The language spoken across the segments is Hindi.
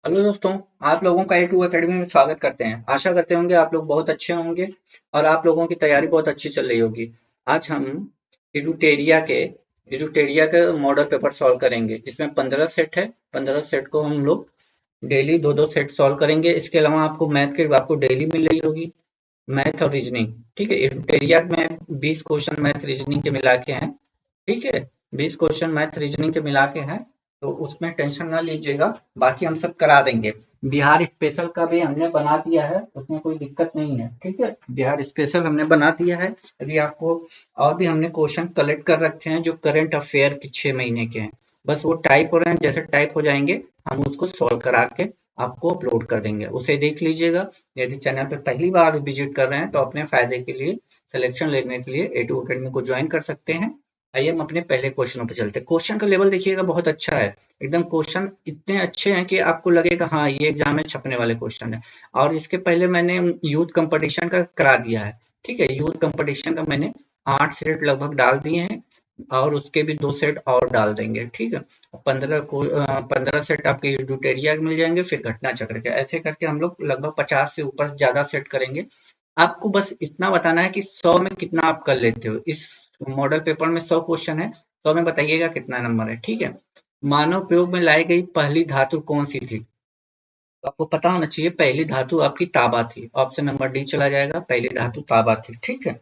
हेलो दोस्तों, आप लोगों का A2 एकेडमी में स्वागत करते हैं। आशा करते होंगे आप लोग बहुत अच्छे होंगे और आप लोगों की तैयारी बहुत अच्छी चल रही होगी। आज हम इडुटेरिया के इडुटेरिया के मॉडल पेपर सॉल्व करेंगे। इसमें 15 सेट है। 15 सेट को हम लोग डेली दो दो सेट सॉल्व करेंगे। इसके अलावा आपको डेली मिल रही होगी मैथ और रीजनिंग। ठीक है, इडुटेरिया में 20 क्वेश्चन मैथ रीजनिंग के मिला के हैं। ठीक है, 20 क्वेश्चन मैथ रीजनिंग के मिला के हैं, तो उसमें टेंशन ना लीजिएगा। बाकी हम सब करा देंगे। बिहार स्पेशल का भी हमने बना दिया है, उसमें कोई दिक्कत नहीं है। ठीक है, बिहार स्पेशल हमने बना दिया है। यदि आपको और भी हमने क्वेश्चन कलेक्ट कर रखे हैं जो करंट अफेयर के 6 महीने के हैं। बस वो टाइप हो रहे हैं, जैसे टाइप हो जाएंगे हम उसको सॉल्व करा के आपको अपलोड कर देंगे, उसे देख लीजिएगा। यदि चैनल पर पहली बार विजिट कर रहे हैं तो अपने फायदे के लिए सिलेक्शन लेने के लिए A2 अकेडमी को ज्वाइन कर सकते हैं। आइए हम अपने पहले क्वेश्चनों पे चलते हैं। क्वेश्चन का लेवल देखिएगा, बहुत अच्छा है। एकदम क्वेश्चन इतने अच्छे हैं कि आपको लगेगा हाँ ये एग्जाम में छपने वाले क्वेश्चन है। और इसके पहले मैंने यूथ कंपटीशन का करा दिया है। ठीक है, यूथ कंपटीशन का मैंने 8 सेट लगभग डाल दिए हैं और उसके भी 2 सेट और डाल देंगे। ठीक है, 15 सेट आपके ड्यूटेरिया के मिल जाएंगे, फिर घटना चक्र के, ऐसे करके हम लोग लगभग 50 से ऊपर ज्यादा सेट करेंगे। आपको बस इतना बताना है कि 100 में कितना आप कर लेते हो। इस मॉडल पेपर में 100 क्वेश्चन है, 100 में बताइएगा कितना नंबर है। ठीक है, मानव प्रयोग में लाई गई पहली धातु कौन सी थी? तो आपको पता होना चाहिए, पहली धातु आपकी तांबा थी। ऑप्शन नंबर डी चला जाएगा, पहली धातु तांबा थी। ठीक है,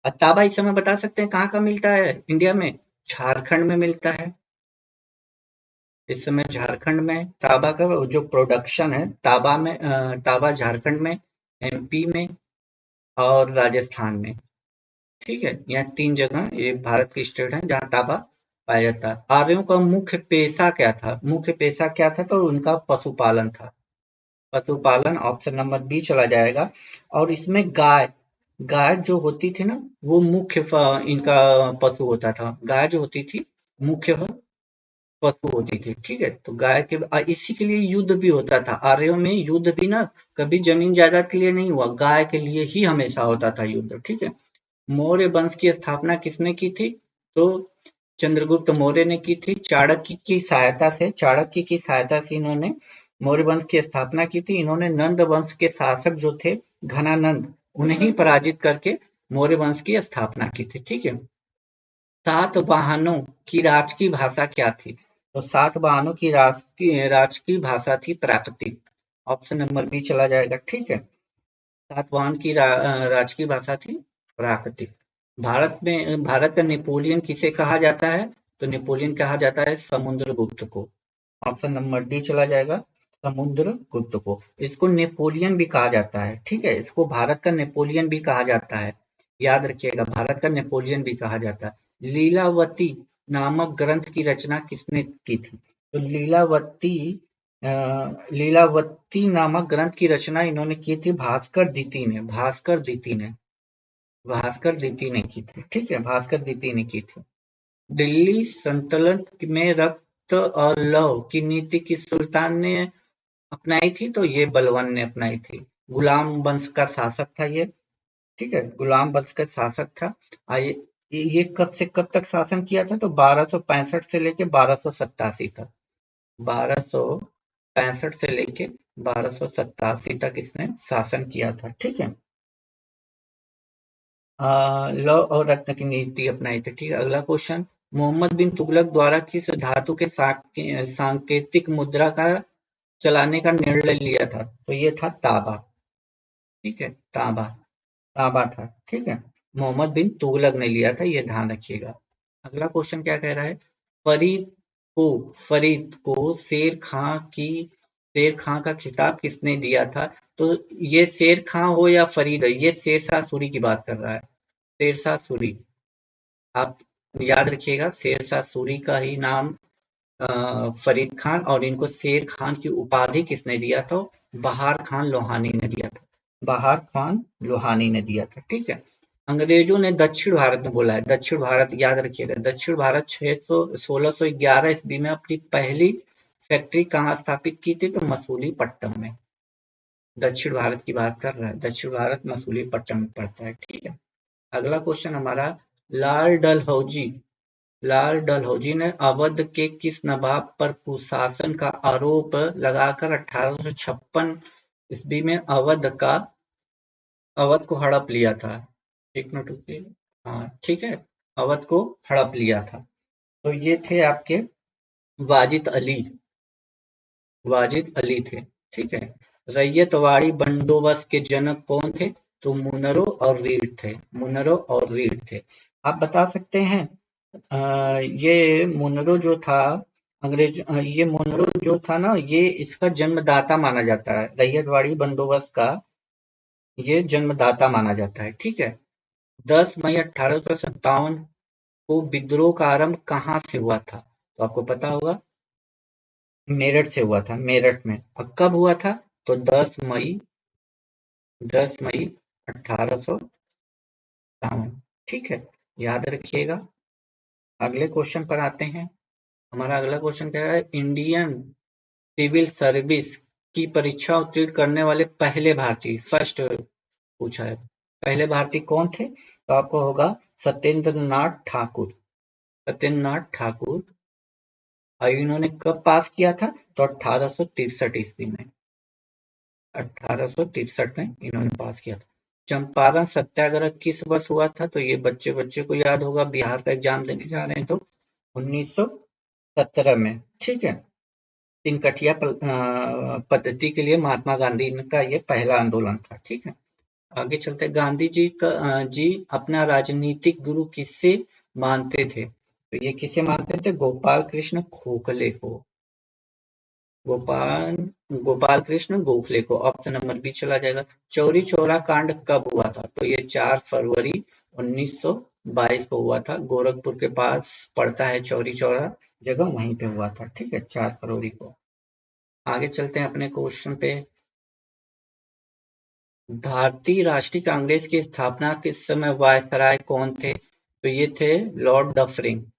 अब तांबा इस समय बता सकते हैं कहाँ कहाँ मिलता है इंडिया में? झारखंड में मिलता है। इस समय झारखंड में तांबा का जो प्रोडक्शन है, तांबा झारखंड में, MP में और राजस्थान में। ठीक है, यहाँ 3 जगह ये भारत की स्टेट है जहाँ तांबा पाया जाता है। आर्यों का मुख्य पेशा क्या था? मुख्य पेशा क्या था? तो उनका पशुपालन था। पशुपालन, ऑप्शन नंबर बी चला जाएगा। और इसमें गाय गाय जो होती थी ना, वो मुख्य इनका पशु होता था। गाय जो होती थी मुख्य पशु होती थी। ठीक है, तो गाय के इसी के लिए युद्ध भी होता था। आर्यों में युद्ध भी ना कभी जमीन जायदाद के लिए नहीं हुआ, गाय के लिए ही हमेशा होता था युद्ध। ठीक है, मौर्य वंश की स्थापना किसने की थी? तो चंद्रगुप्त मौर्य ने की थी। चाणक्य की सहायता से इन्होंने मौर्य वंश की स्थापना की थी। इन्होंने नंद वंश के शासक जो थे घनानंद, उन्हें ही पराजित करके मौर्य वंश की स्थापना की थी। ठीक है, सातवाहनों की राजकीय भाषा क्या थी? तो सातवाहनों की राजकीय भाषा थी प्राकृतिक। ऑप्शन नंबर बी चला जाएगा। ठीक है, सातवाहन की राजकीय भाषा थी प्राकृतिक। भारत का नेपोलियन किसे कहा जाता है? तो नेपोलियन कहा जाता है समुद्रगुप्त को। ऑप्शन नंबर डी चला जाएगा, समुद्रगुप्त को। इसको नेपोलियन भी कहा जाता है। ठीक है, इसको भारत का नेपोलियन भी कहा जाता है। याद रखिएगा, भारत का नेपोलियन भी कहा जाता है। लीलावती नामक ग्रंथ की रचना किसने की थी? तो लीलावती नामक ग्रंथ की रचना इन्होंने की थी भास्कर दीति ने की थी। ठीक है, भास्कर दीति ने की थी। दिल्ली सल्तनत में रक्त और लौ की नीति किस सुल्तान ने अपनाई थी? तो ये बलबन ने अपनाई थी। गुलाम वंश का शासक था ये। ठीक है, गुलाम वंश का शासक था। ये कब से कब तक शासन किया था? तो 1265 से लेके 1287 तक। 1265 से लेके 1287 तक इसने शासन किया था। ठीक है, लौ और रत्न की नीति अपनाई थी। ठीक है, अगला क्वेश्चन, मोहम्मद बिन तुगलक द्वारा किस धातु के सांकेतिक मुद्रा का चलाने का निर्णय लिया था? तो ये था तांबा। ठीक है, तांबा तांबा था। ठीक है, मोहम्मद बिन तुगलक ने लिया था, ये ध्यान रखिएगा। अगला क्वेश्चन क्या कह रहा है? फरीद को फरीद को शेर खां का खिताब किसने दिया था? तो ये शेर खां हो या फरीद है, ये शेरशाह सूरी की बात कर रहा है। शेरशाह सूरी, आप याद रखिएगा, शेरशाह सूरी का ही नाम फरीद खान, और इनको शेर खान की उपाधि किसने दिया था? बहार खान लोहानी ने दिया था। बहार खान लोहानी ने दिया था। ठीक है, अंग्रेजों ने दक्षिण भारत में बोला है, दक्षिण भारत याद रखिएगा, दक्षिण भारत 1611 ईस्वी में अपनी पहली फैक्ट्री कहाँ स्थापित की थी? तो मसूलीपट्टनम में। दक्षिण भारत की बात कर रहा है, दक्षिण भारत मसूलीपट्टनम में पड़ता है। ठीक है, अगला क्वेश्चन हमारा, लाल डलहौजी लाल डलहौजी ने अवध के किस नवाब पर कुशासन का आरोप लगाकर 1856 ईस्वी में अवध को हड़प लिया था? एक मिनट रुकिए। हाँ ठीक है, अवध को हड़प लिया था। तो ये थे आपके वाजिद अली। वाजिद अली थे। ठीक है। रैयतवाड़ी बंदोबस्त के जनक कौन थे? तो मुनरो और रीड थे। मुनरो और रीड थे। आप बता सकते हैं ये मुनरो जो था ये मुनरो जो था ना, ये इसका जन्मदाता माना जाता है। रैयतवाड़ी बंदोबस्त का ये जन्मदाता माना जाता है। ठीक है। 10 मई 1857 को विद्रोह का आरंभ कहाँ से हुआ था? तो आपको पता होगा, मेरठ से हुआ था, मेरठ में। और कब हुआ था? तो 10 मई 1857। ठीक है, याद रखिएगा। अगले क्वेश्चन पर आते हैं। हमारा अगला क्वेश्चन क्या है? इंडियन सिविल सर्विस की परीक्षा उत्तीर्ण करने वाले पहले भारतीय, फर्स्ट पूछा है, पहले भारतीय कौन थे? तो आपको होगा सत्येंद्र नाथ ठाकुर। सत्येंद्र नाथ ठाकुर। और इन्होंने कब पास किया था? तो 1863 ईस्वी में। 1863 में इन्होंने पास किया था। चंपारण सत्याग्रह किस वर्ष हुआ था? तो ये बच्चे बच्चे को याद होगा, बिहार का एग्जाम देने जा रहे हैं तो 1917 में। ठीक है। तिनकठिया पद्धति के लिए महात्मा गांधी का ये पहला आंदोलन था। ठीक है। आगे चलते। गांधी जी जी अपना राजनीतिक गुरु किससे मानते थे? तो ये किसे मानते थे? गोपाल कृष्ण गोखले को। गोपाल गोपाल कृष्ण गोखले को। ऑप्शन नंबर बी चला जाएगा। चौरी चौरा कांड कब हुआ था? तो ये 4 फरवरी 1922 को हुआ था। गोरखपुर के पास पड़ता है चौरी चौरा जगह, वहीं पे हुआ था। ठीक है, 4 फरवरी को। आगे चलते हैं अपने क्वेश्चन पे। भारतीय राष्ट्रीय कांग्रेस की स्थापना किस समय वायसराय कौन थे? तो ये थे लॉर्ड डफरिन।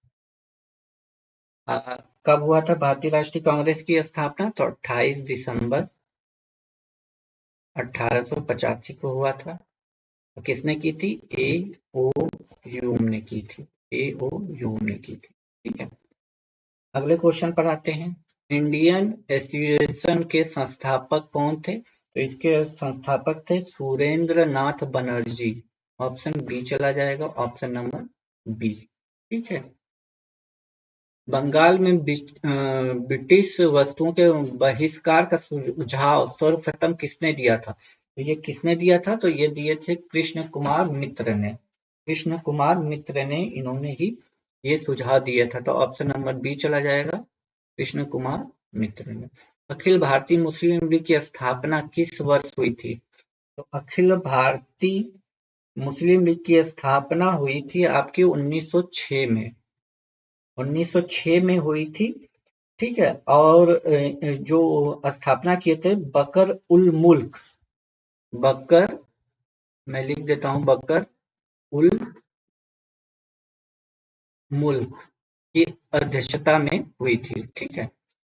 कब हुआ था भारतीय राष्ट्रीय कांग्रेस की स्थापना? तो 28 दिसंबर 1885 को हुआ था। किसने की थी? ए ओ ह्यूम ने की थी। ए ओ ह्यूम ने की थी। ठीक है। अगले क्वेश्चन पर आते हैं। इंडियन एसोसिएशन के संस्थापक कौन थे? तो इसके संस्थापक थे सुरेंद्र नाथ बनर्जी। ऑप्शन बी चला जाएगा। Option number B. ठीक है। बंगाल में ब्रिटिश वस्तुओं के बहिष्कार का सुझाव सर्वप्रथम किसने दिया था? तो ये किसने दिया था? तो ये दिए थे कृष्ण कुमार मित्र ने। कृष्ण कुमार मित्र ने इन्होंने ही ये सुझाव दिया था। तो ऑप्शन नंबर बी चला जाएगा, कृष्ण कुमार मित्र ने। अखिल भारतीय मुस्लिम लीग की स्थापना किस वर्ष हुई थी? तो अखिल भारतीय मुस्लिम लीग की स्थापना हुई थी आपकी 1906 में। 1906 में हुई थी। ठीक है। और जो स्थापना किए थे बकर उल मुल्क, बकर, मैं लिख देता हूं, बकर उल मुल्क की अध्यक्षता में हुई थी। ठीक है।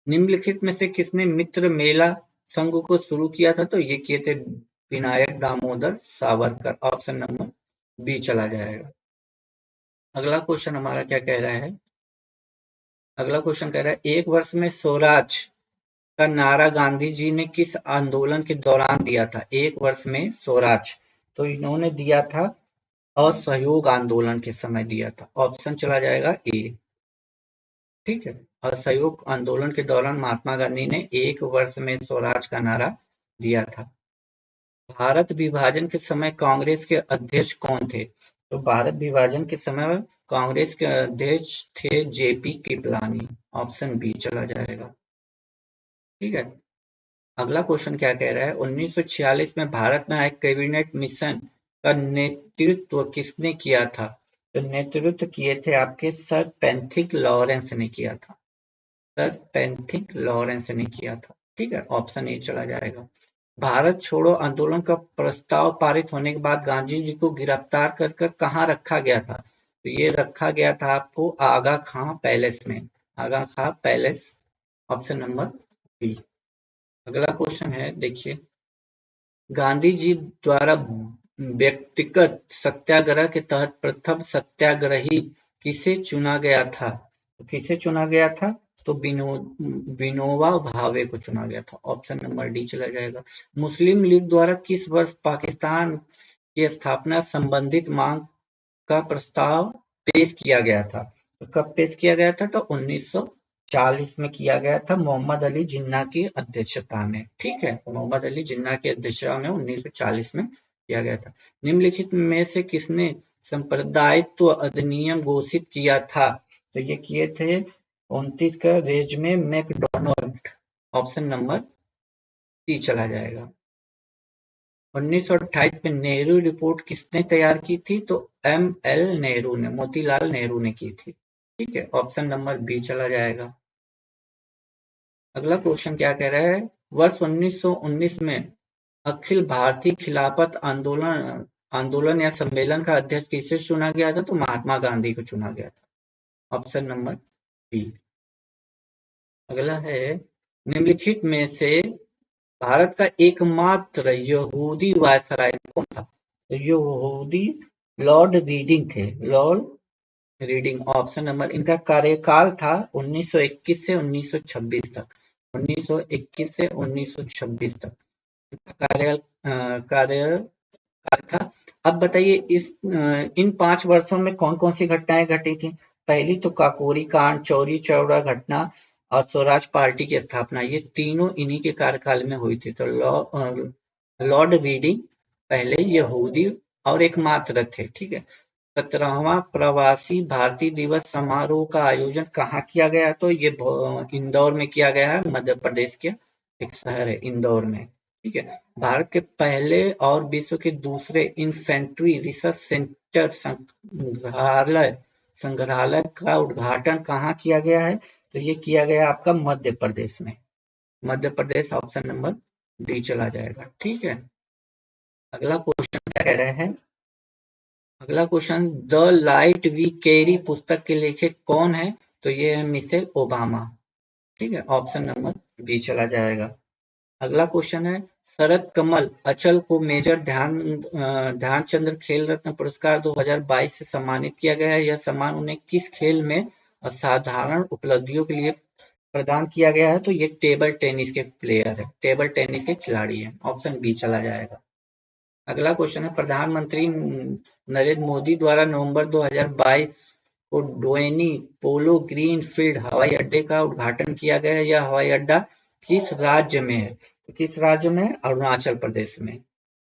निम्नलिखित में से किसने मित्र मेला संघ को शुरू किया था? तो ये किए थे Vinayak Damodar Savarkar. Option number B चला जाएगा। अगला क्वेश्चन हमारा क्या कह रहा है? अगला क्वेश्चन कह रहा है एक वर्ष में स्वराज का नारा गांधी जी ने किस आंदोलन के दौरान दिया था? एक वर्ष में स्वराज, तो इन्होंने दिया था असहयोग आंदोलन के समय दिया था। ऑप्शन चला जाएगा ए। ठीक है। असहयोग आंदोलन के दौरान महात्मा गांधी ने एक वर्ष में स्वराज का नारा दिया था। भारत विभाजन के समय कांग्रेस के अध्यक्ष कौन थे? तो भारत विभाजन के समय कांग्रेस के अध्यक्ष थे जेपी कृपलानी। ऑप्शन बी चला जाएगा। ठीक है। अगला क्वेश्चन क्या कह रहा है? 1946 में भारत में आए कैबिनेट मिशन का नेतृत्व किसने किया था? तो नेतृत्व किए थे आपके सर पेंथिक लॉरेंस ने किया था। सर पेंथिक लॉरेंस ने किया था। ठीक है। ऑप्शन ए चला जाएगा। भारत छोड़ो आंदोलन का प्रस्ताव पारित होने के बाद गांधी जी को गिरफ्तार कर कर कहाँ रखा गया था? तो ये रखा गया था आपको आगा खां पैलेस में। Aga Khan palace. Option number B. अगला क्वेश्चन है, देखिए, गांधी जी द्वारा व्यक्तिगत सत्याग्रह के तहत प्रथम सत्याग्रही किसे चुना गया था? तो किसे चुना गया था? तो विनोबा भावे को चुना गया था। ऑप्शन नंबर डी चला जाएगा। मुस्लिम लीग द्वारा किस वर्ष पाकिस्तान की स्थापना संबंधित मांग का प्रस्ताव पेश किया गया था? तो कब पेश किया गया था? तो 1940 में किया गया था, मोहम्मद अली जिन्ना की अध्यक्षता में। ठीक है, मोहम्मद अली जिन्ना की अध्यक्षता में 1940 में किया गया था। निम्नलिखित में से किसने सांप्रदायित्व अधिनियम घोषित किया था? तो ये किए थे 29 का रेजमे मैकडोनाल्ड। ऑप्शन नंबर सी चला जाएगा। 1928 में नेहरू रिपोर्ट किसने तैयार की थी? तो एम.एल. नेहरू ने, मोतीलाल नेहरू ने की थी। ठीक है, ऑप्शन नंबर बी चला जाएगा। अगला क्वेश्चन क्या कह रहा है? वर्ष 1919 में अखिल भारतीय खिलाफत आंदोलन या सम्मेलन का अध्यक्ष किसे चुना गया था? तो महात्मा गांधी को चुना गया था। Option number B. अगला है, निम्नलिखित में से भारत का एकमात्र यहूदी वायसराय कौन था? तो यहूदी लॉर्ड रीडिंग थे, लॉर्ड रीडिंग। ऑप्शन नंबर, इनका कार्यकाल था 1921 से 1926 तक। 1921 से 1926 तक कार्यकाल था। अब बताइए इन 5 वर्षों में कौन कौन सी घटनाएं घटी थी? पहली तो काकोरी कांड, चौरी चौरा घटना और स्वराज पार्टी की स्थापना, ये तीनों इन्हीं के कार्यकाल में हुई थी। तो लॉर्ड रीडिंग पहले यहूदी और एकमात्र थे। ठीक है। 17वां प्रवासी भारतीय दिवस समारोह का आयोजन कहाँ किया गया? तो ये इंदौर में किया गया है, मध्य प्रदेश के एक शहर है इंदौर में। ठीक है। भारत के पहले और विश्व के दूसरे इन्फेंट्री रिसर्च सेंटर संग्रहालय का उद्घाटन कहाँ किया गया है? तो ये किया गया आपका मध्य प्रदेश में। Madhya Pradesh, option number D चला जाएगा। ठीक है। अगला क्वेश्चन क्या कह रहे हैं? अगला question, The Light We Carry पुस्तक के लेखक कौन है? तो ये है मिशेल ओबामा। ठीक है, ऑप्शन नंबर बी चला जाएगा। अगला क्वेश्चन है, शरद कमल अचल को मेजर ध्यानचंद्र खेल रत्न पुरस्कार 2022 से सम्मानित किया गया है। यह सम्मान उन्हें किस खेल में असाधारण उपलब्धियों के लिए प्रदान किया गया है? तो ये टेबल टेनिस के प्लेयर है, टेबल टेनिस के खिलाड़ी है। ऑप्शन बी चला जाएगा। अगला क्वेश्चन है, प्रधानमंत्री नरेंद्र मोदी द्वारा नवंबर 2022 को डोएनी पोलो ग्रीन फील्ड हवाई अड्डे का उद्घाटन किया गया है। यह हवाई अड्डा किस राज्य में है? किस राज्य में? अरुणाचल प्रदेश में।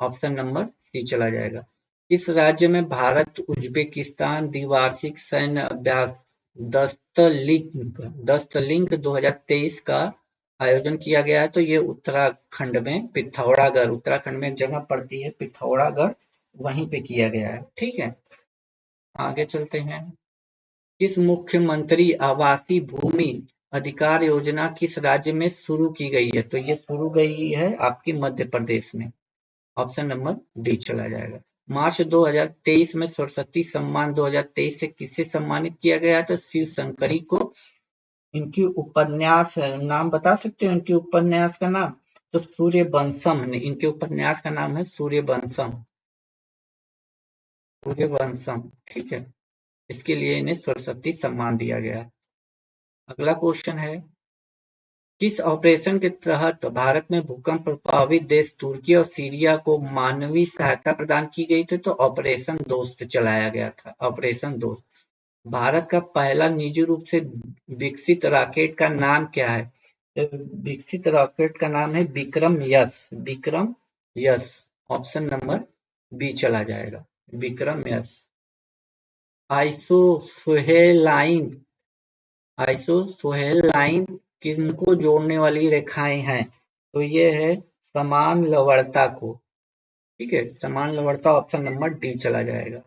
ऑप्शन नंबर सी चला जाएगा। इस राज्य में भारत उज्बेकिस्तान द्विवार्षिक सैन्य अभ्यास दस्तलिंक 2023 का आयोजन किया गया है। तो ये उत्तराखंड में पिथौरागढ़, उत्तराखंड में एक जगह पड़ती है पिथौरागढ़, वहीं पे किया गया है। ठीक है, आगे चलते हैं। किस मुख्यमंत्री आवासीय भूमि अधिकार योजना किस राज्य में शुरू की गई है? तो ये शुरू गई है आपकी मध्य प्रदेश में। ऑप्शन नंबर डी चला जाएगा। मार्च 2023 में सरस्वती सम्मान 2023 से किसे सम्मानित किया गया? तो शिव शंकरी को। इनकी उपन्यास नाम बता सकते हो? इनके उपन्यास का नाम? तो सूर्यवंशम। इनके उपन्यास का नाम है सूर्यवंशम। सूर्यवंशम। ठीक है, इसके लिए इन्हें सरस्वती सम्मान दिया गया। अगला क्वेश्चन है, किस ऑपरेशन के तहत भारत में भूकंप प्रभावित देश तुर्की और सीरिया को मानवीय सहायता प्रदान की गई थी? तो ऑपरेशन दोस्त चलाया गया था, ऑपरेशन दोस्त। भारत का पहला निजी रूप से विकसित रॉकेट का नाम क्या है? तो विकसित रॉकेट का नाम है Vikram S. Vikram S, option number B चला जाएगा। विक्रम यस। आइसोसोहेलाइन किनको जोड़ने वाली रेखाएं हैं? तो ये है समान लवणता को। ठीक है, समान लवणता, ऑप्शन नंबर डी चला जाएगा।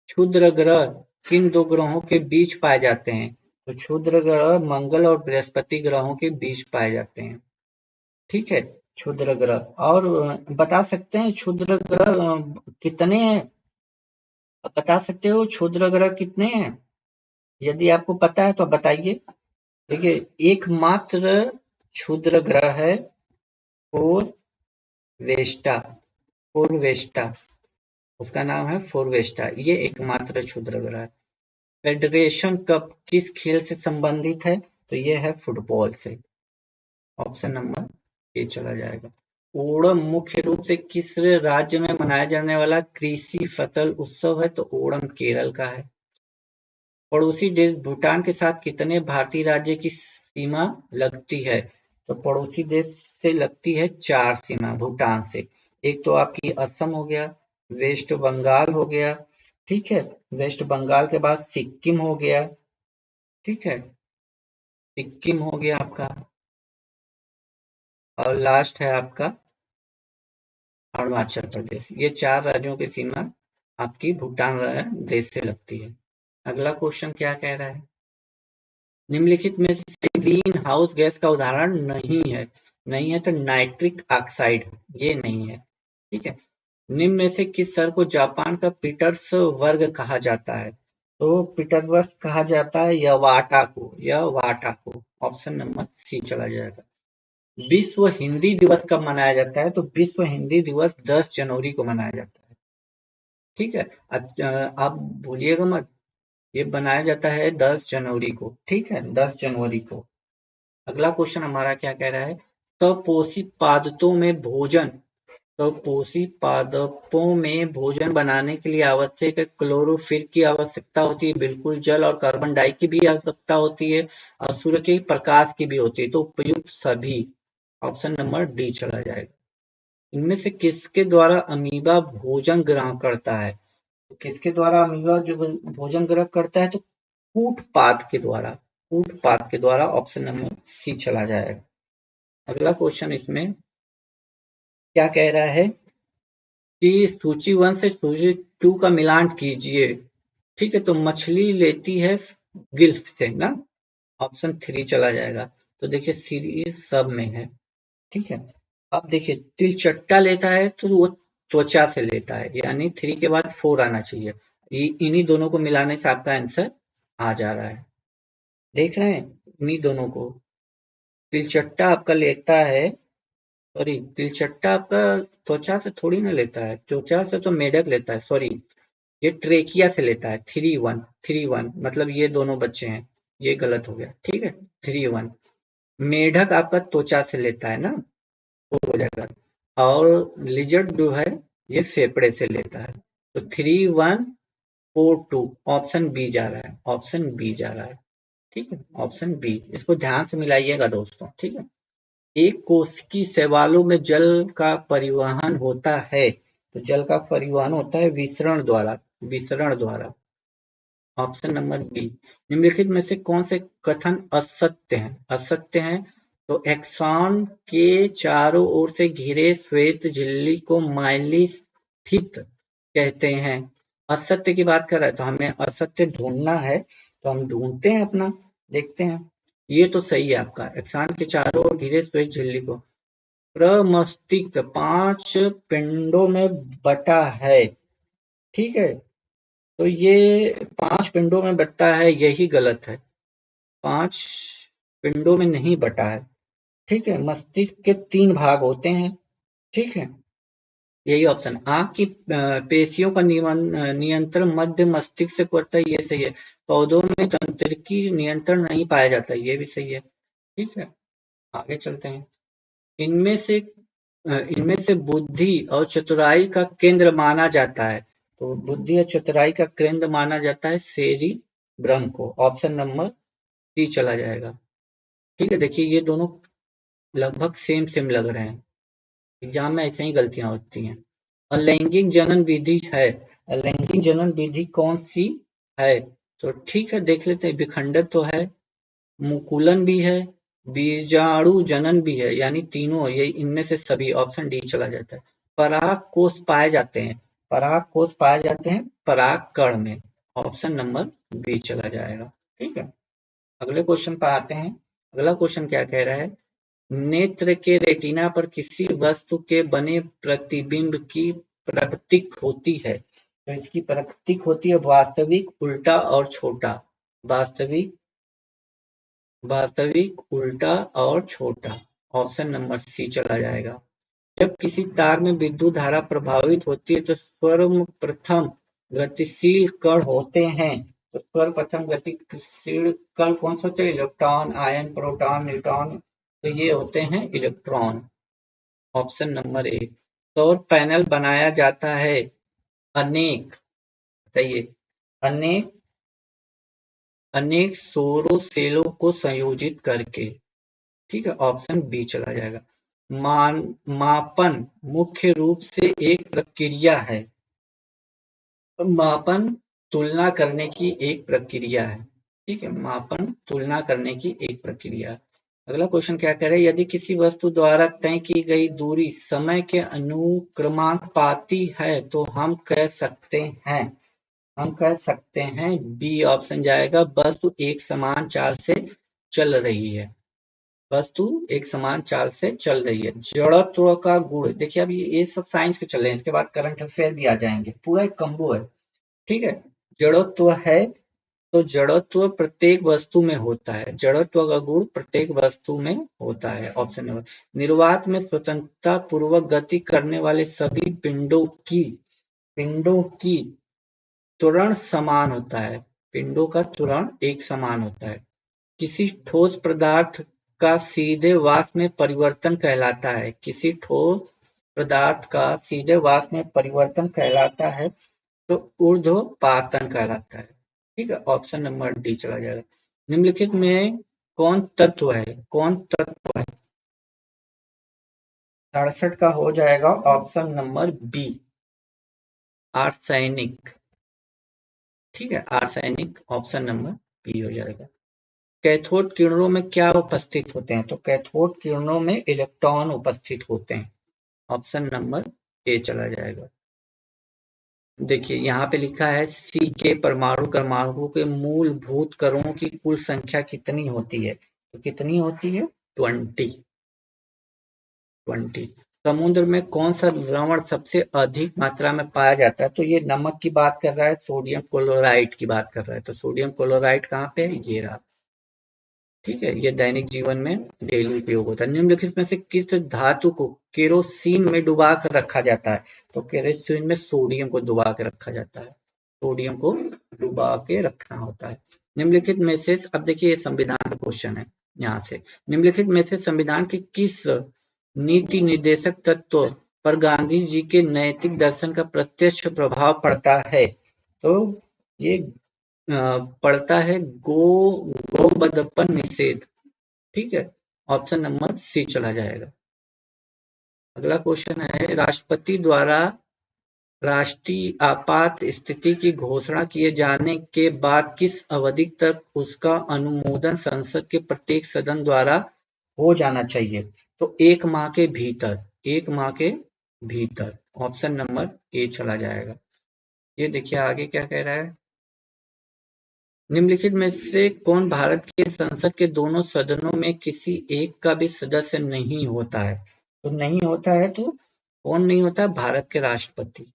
क्षुद्र ग्रह किन दो ग्रहों के बीच पाए जाते हैं? तो क्षुद्र ग्रह मंगल और बृहस्पति ग्रहों के बीच पाए जाते हैं। ठीक है, क्षुद्र ग्रह। और बता सकते हैं क्षुद्र ग्रह कितने हैं? बता सकते हो क्षुद्र ग्रह कितने हैं? यदि आपको पता है तो बताइए। देखिए, एकमात्र क्षुद्र ग्रह है फोरवेस्टा। फोरवेस्टा, उसका नाम है फोरवेस्टा। ये एकमात्र क्षुद्र ग्रह है। फेडरेशन कप किस खेल से संबंधित है? तो ये है फुटबॉल से। ऑप्शन नंबर ए चला जाएगा। ओणम मुख्य रूप से किस राज्य में मनाया जाने वाला कृषि फसल उत्सव है? तो ओणम केरल का है। पड़ोसी देश भूटान के साथ कितने भारतीय राज्य की सीमा लगती है? तो पड़ोसी देश से लगती है 4 सीमा भूटान से। एक तो आपकी असम हो गया, वेस्ट बंगाल हो गया, ठीक है, वेस्ट बंगाल के बाद सिक्किम हो गया, ठीक है, सिक्किम हो गया आपका, और लास्ट है आपका अरुणाचल प्रदेश। ये 4 राज्यों की सीमा आपकी भूटान देश से लगती है। अगला क्वेश्चन क्या कह रहा है? निम्नलिखित में से ग्रीन हाउस गैस का उदाहरण नहीं है। नहीं है तो नाइट्रिक ऑक्साइड, ये नहीं है, ठीक है। निम्न में से किस शहर को जापान का पीटर्सबर्ग कहा जाता है? तो पीटर्सबर्ग कहा जाता है यवाटा को, यवाटा को। ऑप्शन नंबर सी चला जाएगा। विश्व हिंदी दिवस कब मनाया जाता है? तो विश्व हिंदी दिवस 10 जनवरी को मनाया जाता है, ठीक है। आप भूलिएगा मत, ये बनाया जाता है 10 जनवरी को, ठीक है, 10 जनवरी को। अगला क्वेश्चन हमारा क्या कह रहा है? सपोषी पादपों में भोजन, सपोषी पादपों में भोजन बनाने के लिए आवश्यक क्लोरोफिल की आवश्यकता होती है, बिल्कुल, जल और कार्बन डाई की भी आवश्यकता होती है, और सूर्य के प्रकाश की भी होती है। तो उपयुक्त सभी, ऑप्शन नंबर डी चला जाएगा। इनमें से किसके द्वारा अमीबा भोजन ग्रहण करता है? तो किसके द्वारा अमीबा जो भोजन ग्रहण करता है? तो कूटपाद के द्वारा, कूटपाद के द्वारा। ऑप्शन नंबर सी चला जाएगा। अगला क्वेश्चन इसमें क्या कह रहा है कि सूची 1 से सूची 2 का मिलान कीजिए, ठीक है। तो मछली लेती है गिल्फ से ना, ऑप्शन 3 चला जाएगा। तो देखिए सीरीज सब में है, ठीक है। अब देखिए तिलचट्टा लेता है तो वो त्वचा से लेता है, यानी 3 के बाद 4 आना चाहिए। इन्हीं दोनों को मिलाने से आपका आंसर आ जा रहा है, देख रहे हैं, इन्हीं दोनों को। तिलचट्टा आपका लेता है, सॉरी, तिलचट्टा आपका त्वचा से थोड़ी ना लेता है, त्वचा से तो मेढक लेता है, सॉरी, ये ट्रेकिया से लेता है। 3-1 मतलब ये दोनों बच्चे हैं, ये गलत हो गया, ठीक है। 3-1 मेढक आपका त्वचा से लेता है ना, वो हो जाएगा। और लिजर्ड जो है ये फेफड़े से लेता है। तो 3-1-4-2 ऑप्शन बी जा रहा है, ऑप्शन बी जा रहा है, ठीक है, ऑप्शन बी। इसको ध्यान से मिलाइएगा दोस्तों, ठीक है। एक कोशिकी शैवालों में जल का परिवहन होता है, तो जल का परिवहन होता है विसरण द्वारा, विसरण द्वारा। Option number B. निम्नलिखित में से कौन से कथन असत्य हैं? असत्य हैं तो एक्सॉन के चारों ओर से घिरे श्वेत झिल्ली को माइलीस्थित कहते हैं। असत्य की बात कर रहा है तो हमें असत्य ढूंढना है, तो हम ढूंढते हैं अपना, देखते हैं। ये तो सही है आपका, एक्सॉन के चारों ओर घिरे श्वेत झिल्ली को। प्रमस्तिष्क 5 पिंडों में बटा है, ठीक है। तो ये 5 पिंडों में बटा है, यही गलत है। 5 पिंडों में नहीं बटा है, ठीक है। मस्तिष्क के 3 भाग होते हैं, ठीक है, यही ऑप्शन। आंख की पेशियों का नियंत्रण मध्य मस्तिष्क से करता है, ये सही है। पौधों में तंत्रिकी नियंत्रण नहीं पाया जाता, ये भी सही है, ठीक है। आगे चलते हैं। इनमें से बुद्धि और चतुराई का केंद्र माना जाता है, तो बुद्धि और चतुराई का केंद्र माना जाता है सेरिब्रम को। ऑप्शन नंबर सी चला जाएगा, ठीक है। देखिए ये दोनों लगभग सेम सेम लग रहे हैं, एग्जाम में ऐसे ही गलतियां होती हैं। अलैंगिक जनन विधि है, अलैंगिक जनन विधि कौन सी है? तो ठीक है, देख लेते हैं। विखंडन तो है, मुकुलन भी है, बीजाणु जनन भी है, यानी तीनों, ये इनमें से सभी, ऑप्शन डी चला जाता है। पराग कोष पाए जाते हैं, पराग कोष पाए जाते हैं पराग कण में, ऑप्शन नंबर बी चला जाएगा, ठीक है। अगले क्वेश्चन पर आते हैं। अगला क्वेश्चन क्या कह रहा है? नेत्र के रेटिना पर किसी वस्तु के बने प्रतिबिंब की प्राकृतिक होती है, तो इसकी प्राकृतिक होती है वास्तविक, उल्टा और छोटा। वास्तविक, वास्तविक, उल्टा और छोटा, ऑप्शन नंबर सी चला जाएगा। जब किसी तार में विद्युत धारा प्रभावित होती है तो सर्वप्रथम गतिशील कण होते हैं, तो सर्वप्रथम गतिशील कण कौन से होते हैं? Electron, ion, proton, neutron. तो ये होते हैं इलेक्ट्रॉन। Option number A. सौर पैनल बनाया जाता है अनेक, बताइए, अनेक अनेक सौर सेलों को संयोजित करके। ठीक है, ऑप्शन बी चला जाएगा। मापन मुख्य रूप से एक प्रक्रिया है। मापन तुलना करने की एक प्रक्रिया है। ठीक है, मापन तुलना करने की एक प्रक्रिया है। अगला क्वेश्चन क्या कह रहे हैं? यदि किसी वस्तु द्वारा तय की गई दूरी समय के अनुक्रमानुपाती है तो हम कह सकते हैं बी ऑप्शन जाएगा, वस्तु एक समान चाल से चल रही है। वस्तु एक समान चाल से चल रही है। जड़त्व का गुण, देखिए अभी ये सब साइंस के चल रहे हैं, इसके बाद करंट अफेयर भी आ जाएंगे, पूरा एक कम्बो है। ठीक है, जड़त्व है तो जड़त्व प्रत्येक वस्तु में होता है। जड़त्व का गुण प्रत्येक वस्तु में होता है। Option number. निर्वात में स्वतंत्रता पूर्वक गति करने वाले सभी पिंडों की त्वरण समान होता है। पिंडों का त्वरण एक समान होता है। किसी ठोस पदार्थ का सीधे वाष्प में परिवर्तन कहलाता है। किसी ठोस पदार्थ का सीधे वाष्प में परिवर्तन कहलाता है तो ऊर्ध्वपातन कहलाता है। ठीक है, ऑप्शन नंबर डी चला जाएगा। निम्नलिखित में कौन तत्व है? 67 का हो जाएगा ऑप्शन नंबर बी, आर्सेनिक। ठीक है, आर्सेनिक ऑप्शन नंबर बी हो जाएगा। कैथोड किरणों में क्या उपस्थित होते हैं? तो कैथोड किरणों में इलेक्ट्रॉन उपस्थित होते हैं। ऑप्शन नंबर ए चला जाएगा। देखिए यहाँ पे लिखा है सी के परमाणु के मूलभूत कणों की कुल संख्या कितनी होती है? तो कितनी होती है? 20। समुद्र में कौन सा लवण सबसे अधिक मात्रा में पाया जाता है? तो ये नमक की बात कर रहा है, सोडियम क्लोराइड की बात कर रहा है। तो सोडियम क्लोराइड कहाँ पे है? ये रहा। ठीक है, ये दैनिक जीवन में डेली उपयोग होता है। निम्नलिखित में से किस धातु को केरोसिन में डुबा कर रखा जाता है? तो केरोसिन में सोडियम को डुबा के रखा जाता है। सोडियम को डुबा के रखना होता है। निम्नलिखित में से, अब देखिए ये संविधान का क्वेश्चन है यहाँ से। निम्नलिखित में से संविधान के किस नीति निर्देशक तत्व पर गांधी जी के नैतिक दर्शन का प्रत्यक्ष प्रभाव पड़ता है? तो ये पड़ता है गोवधपन निषेध। ठीक है, ऑप्शन नंबर सी चला जाएगा। अगला क्वेश्चन है, राष्ट्रपति द्वारा राष्ट्रीय आपात स्थिति की घोषणा किए जाने के बाद किस अवधि तक उसका अनुमोदन संसद के प्रत्येक सदन द्वारा हो जाना चाहिए? तो 1 माह के भीतर। 1 माह के भीतर, ऑप्शन नंबर ए चला जाएगा। ये देखिए आगे क्या कह रहा है। निम्नलिखित में से कौन भारत के संसद के दोनों सदनों में किसी एक का भी सदस्य नहीं होता है? तो नहीं होता है तो कौन नहीं होता? भारत के राष्ट्रपति।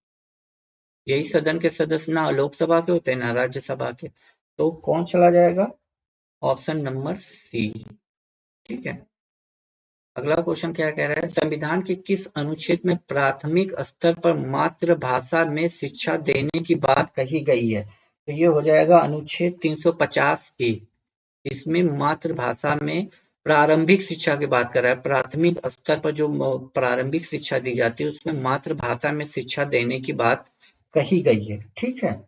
यही सदन के सदस्य ना लोकसभा के होते हैं ना राज्यसभा के। तो कौन चला जाएगा? Option number C. ठीक है, अगला क्वेश्चन क्या कह रहा है? संविधान के किस अनुच्छेद में प्राथमिक स्तर पर मातृभाषा में शिक्षा देने की बात कही गई है? तो ये हो जाएगा अनुच्छेद 350 ए। इसमें मातृभाषा में प्रारंभिक शिक्षा की बात कर रहा है। प्राथमिक स्तर पर जो प्रारंभिक शिक्षा दी जाती है उसमें मातृभाषा में शिक्षा देने की बात कही गई है। ठीक है,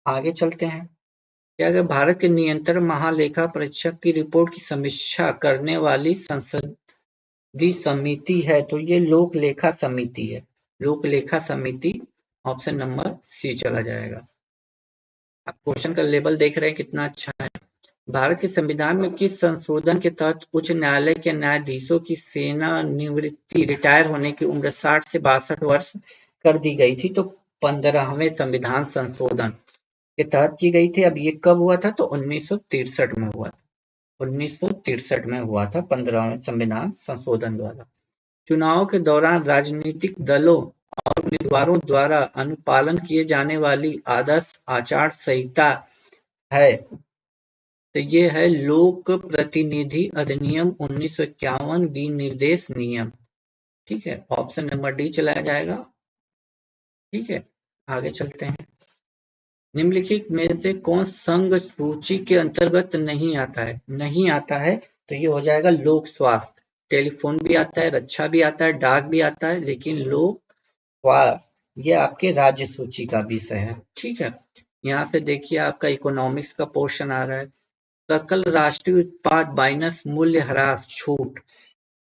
आगे चलते हैं। क्या अगर भारत के नियंत्रण महालेखा परीक्षक की रिपोर्ट की समीक्षा करने वाली संसदीय समिति है? तो ये लोक लेखा समिति है। लोक लेखा समिति, ऑप्शन नंबर सी चला जाएगा। आप क्वेश्चन का लेवल देख रहे हैं कितना अच्छा है। भारत के संविधान में किस संशोधन के तहत उच्च न्यायालय के न्यायाधीशों की सेना निवृत्ति रिटायर होने की उम्र 60 से 62 वर्ष कर दी गई थी? तो 15वें संविधान संशोधन के तहत की गई थी। अब ये कब हुआ था? तो 1963 में हुआ था। 1963 में हुआ था 15वें संविधान संशोधन द्वारा। चुनाव के दौरान राजनीतिक दलों और उम्मीदवारों द्वारा अनुपालन किए जाने वाली आदर्श आचार संहिता है? तो ये है लोक प्रतिनिधि अधिनियम 1951 विनिर्देश नियम। ठीक है, ऑप्शन नंबर डी चलाया जाएगा। ठीक है, आगे चलते हैं। निम्नलिखित में से कौन संघ सूची के अंतर्गत नहीं आता है? नहीं आता है तो ये हो जाएगा लोक स्वास्थ्य। टेलीफोन भी आता है, रक्षा भी आता है, डाक भी आता है, लेकिन लोक स्वास्थ्य ये आपके राज्य सूची का विषय है। ठीक है, यहाँ से देखिए आपका इकोनॉमिक्स का पोर्शन आ रहा है। सकल राष्ट्रीय उत्पाद माइनस मूल्य ह्रास छूट,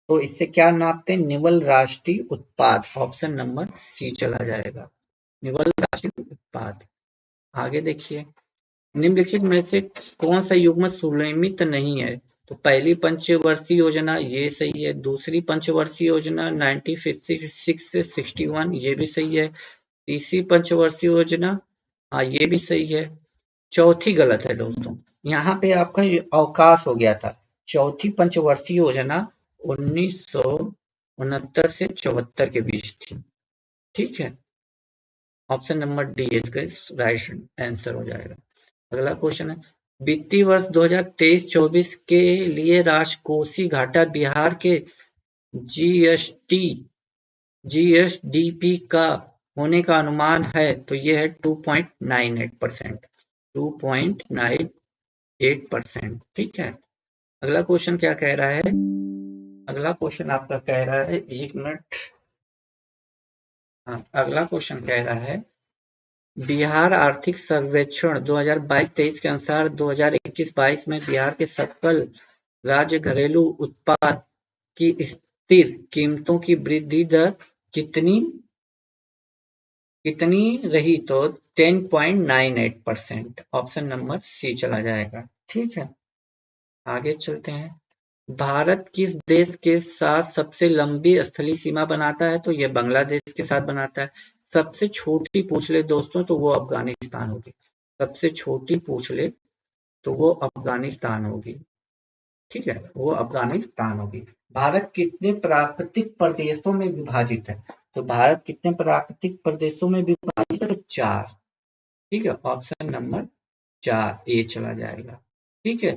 तो इससे क्या नापते हैं? निवल राष्ट्रीय उत्पाद। ऑप्शन नंबर सी चला जाएगा, निवल राष्ट्रीय उत्पाद। आगे देखिए, निम्नलिखित में से कौन सा युग्म सुनियमित नहीं है? तो पहली पंचवर्षीय योजना ये सही है, दूसरी पंचवर्षीय योजना 1956 से 61 ये भी सही है, तीसरी पंचवर्षीय योजना हाँ ये भी सही है, चौथी गलत है दोस्तों। यहाँ पे आपका अवकाश हो गया था। चौथी पंचवर्षीय योजना 1969 से 74 के बीच थी। ठीक है, ऑप्शन नंबर डी इसका राइट आंसर हो जाएगा। अगला क्वेश्चन है, वित्तीय वर्ष 2023-24 के लिए राजकोषीय घाटा बिहार के जीएसडीपी का होने का अनुमान है, तो यह है 2.98%। 2.98%। ठीक है, अगला क्वेश्चन क्या कह रहा है? अगला क्वेश्चन आपका कह रहा है, एक मिनट, हाँ अगला क्वेश्चन कह रहा है, बिहार आर्थिक सर्वेक्षण 2022-23 के अनुसार 2021-22 में बिहार के सकल राज्य घरेलू उत्पाद की स्थिर कीमतों की वृद्धि दर कितनी रही? तो 10.98%। ऑप्शन नंबर सी चला जाएगा। ठीक है, आगे चलते हैं। भारत किस देश के साथ सबसे लंबी स्थलीय सीमा बनाता है? तो यह बांग्लादेश के साथ बनाता है। सबसे छोटी पूछ ले दोस्तों तो वो अफगानिस्तान होगी। सबसे छोटी पूछ ले तो वो अफगानिस्तान होगी। ठीक है, वो अफगानिस्तान होगी। भारत कितने प्राकृतिक प्रदेशों में विभाजित है? तो भारत कितने प्राकृतिक प्रदेशों में विभाजित है? तो 4। ठीक है, ऑप्शन नंबर 4 ए चला जाएगा। ठीक है,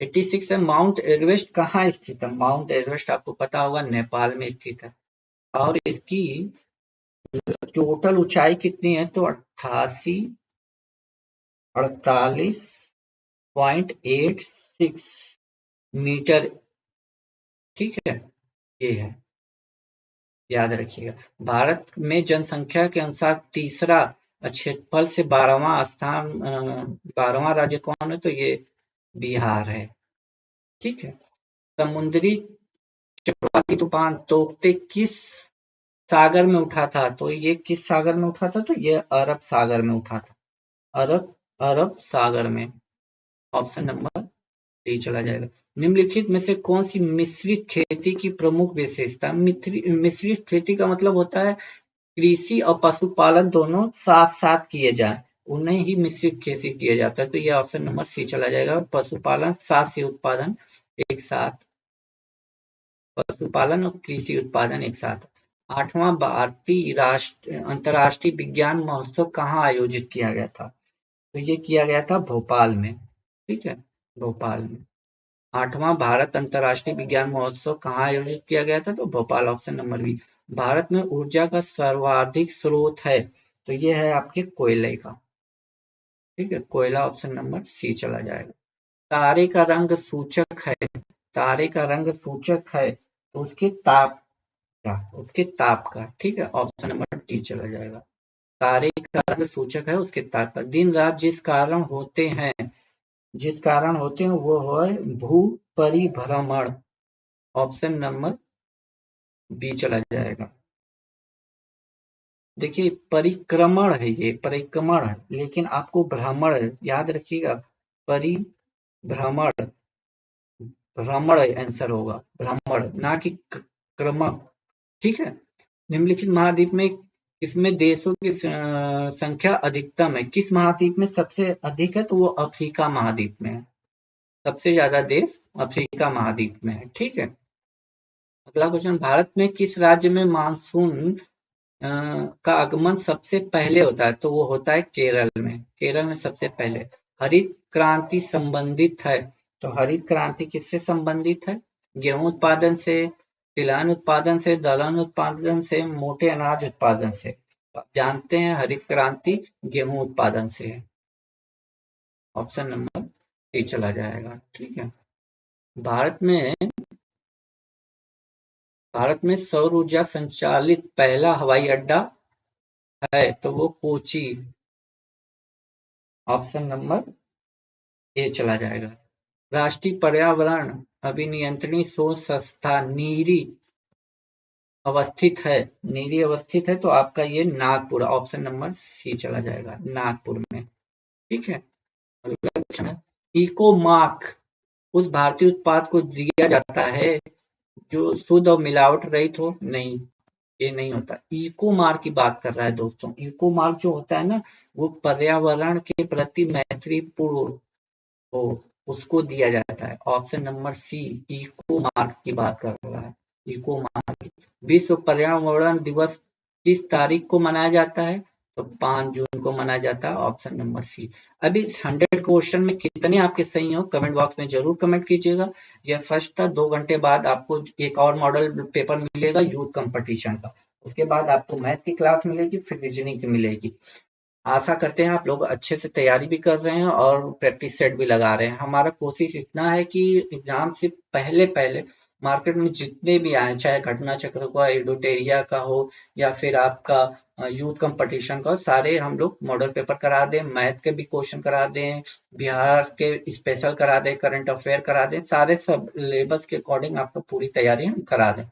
86 है, माउंट एवरेस्ट कहाँ स्थित है? माउंट एवरेस्ट आपको पता होगा नेपाल में स्थित है, और इसकी टोटल ऊंचाई कितनी है? तो 48.86 मीटर। ठीक है, ये है, याद रखिएगा। भारत में जनसंख्या के अनुसार तीसरा क्षेत्रफल से 12वां स्थान 12वां राज्य कौन है? तो ये बिहार है। ठीक है, समुद्री चक्रवाती तूफान तोकते किस सागर में उठा था? तो ये किस सागर में उठा था? तो ये अरब सागर में उठा था। अरब सागर में। ऑप्शन नंबर डी चला जाएगा। निम्नलिखित में से कौन सी मिश्रित खेती की प्रमुख विशेषता? मिश्रित खेती का मतलब होता है कृषि और पशुपालन दोनों साथ साथ किए जाए, उन्हें ही मिश्रित खेती किया जाता है। तो यह ऑप्शन नंबर सी चला जाएगा, पशुपालन साथ से उत्पादन एक साथ, पशुपालन और कृषि उत्पादन एक साथ। 8वां भारतीय अंतर्राष्ट्रीय विज्ञान महोत्सव कहाँ आयोजित किया गया था? तो ये किया गया था भोपाल में। ठीक है, भोपाल में। 8वां भारत अंतर्राष्ट्रीय विज्ञान महोत्सव कहाँ आयोजित किया गया था? तो Bhopal. Option number B. Bharat में ऊर्जा का सर्वाधिक स्रोत है, तो ये है आपके कोयले का। ठीक है, कोयला। ऑप्शन नंबर सी चला जाएगा। तारे का रंग सूचक है, तारे का रंग सूचक है तो उसके ताप का। ठीक है, ऑप्शन नंबर डी चला जाएगा। तारे का रंग सूचक है उसके ताप का। दिन रात जिस कारण होते हैं वो है भू परिभ्रमण। ऑप्शन नंबर बी चला जाएगा। देखिए परिक्रमण है, ये परिक्रमण है, लेकिन आपको भ्रमण याद रखिएगा। परिभ्रमण, भ्रमण आंसर होगा, भ्रमण ना कि क्रमण। ठीक है, निम्नलिखित महाद्वीप में किसमें देशों की संख्या अधिकतम है? किस महाद्वीप में सबसे अधिक है? तो वो अफ्रीका महाद्वीप में है। सबसे ज्यादा देश अफ्रीका महाद्वीप में है। ठीक है, अगला क्वेश्चन, भारत में किस राज्य में मानसून का आगमन सबसे पहले होता है? तो वो होता है केरल में। केरल में सबसे पहले। हरित क्रांति संबंधित है, तो हरित क्रांति किससे संबंधित है? गेहूं उत्पादन से, तिलहन उत्पादन से, दलहन उत्पादन से, मोटे अनाज उत्पादन से। आप जानते हैं हरित क्रांति गेहूं उत्पादन से है। ऑप्शन नंबर ए चला जाएगा। ठीक है। भारत में सौर ऊर्जा संचालित पहला हवाई अड्डा है तो वो कोची। ऑप्शन नंबर ए चला जाएगा। राष्ट्रीय पर्यावरण अभिनियंत्रण शोध संस्थान नीरी अवस्थित है तो आपका ये नागपुर, ऑप्शन नंबर सी चला जाएगा, नागपुर में। ठीक है। इको मार्क उस भारतीय उत्पाद को दिया जाता है जो शुद्ध और मिलावट रहित हो। नहीं, ये नहीं होता। इको मार्क की बात कर रहा है दोस्तों। इको मार्क जो होता है ना, वो पर्यावरण के प्रति मैत्रीपूर्ण हो, उसको दिया जाता है। Option number C eco mark की बात कर रहा है। Eco mark. विश्व पर्यावरण दिवस किस तारीख को मनाया जाता है तो 5 जून को मनाया जाता है। Option number C. अभी 100 क्वेश्चन में कितने आपके सही हो कमेंट बॉक्स में जरूर कमेंट कीजिएगा। यह फर्स्ट था। 2 घंटे बाद आपको एक और मॉडल पेपर मिलेगा यूथ कंपटीशन का। उसके बाद आपको मैथ की क्लास मिलेगी, फिर रीजनिंग की मिलेगी। आशा करते हैं आप लोग अच्छे से तैयारी भी कर रहे हैं और प्रैक्टिस सेट भी लगा रहे हैं। हमारा कोशिश इतना है कि एग्जाम से पहले पहले मार्केट में जितने भी आए, चाहे घटना चक्र का, एडुटेरिया का हो या फिर आपका यूथ कंपटीशन का, सारे हम लोग मॉडल पेपर करा दें, मैथ के भी क्वेश्चन करा दें, बिहार के स्पेशल करा दें, करंट अफेयर करा दें, सारे सब सिलेबस के अकॉर्डिंग आपको पूरी तैयारी हम करा दें।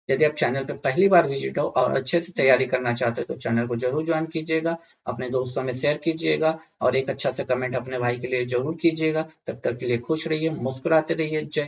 यदि आप चैनल पर पहली बार विजिट हो और अच्छे से तैयारी करना चाहते हो तो चैनल को जरूर ज्वाइन कीजिएगा, अपने दोस्तों में शेयर कीजिएगा और एक अच्छा सा कमेंट अपने भाई के लिए जरूर कीजिएगा। तब तक के लिए खुश रहिए, मुस्कुराते रहिए। जय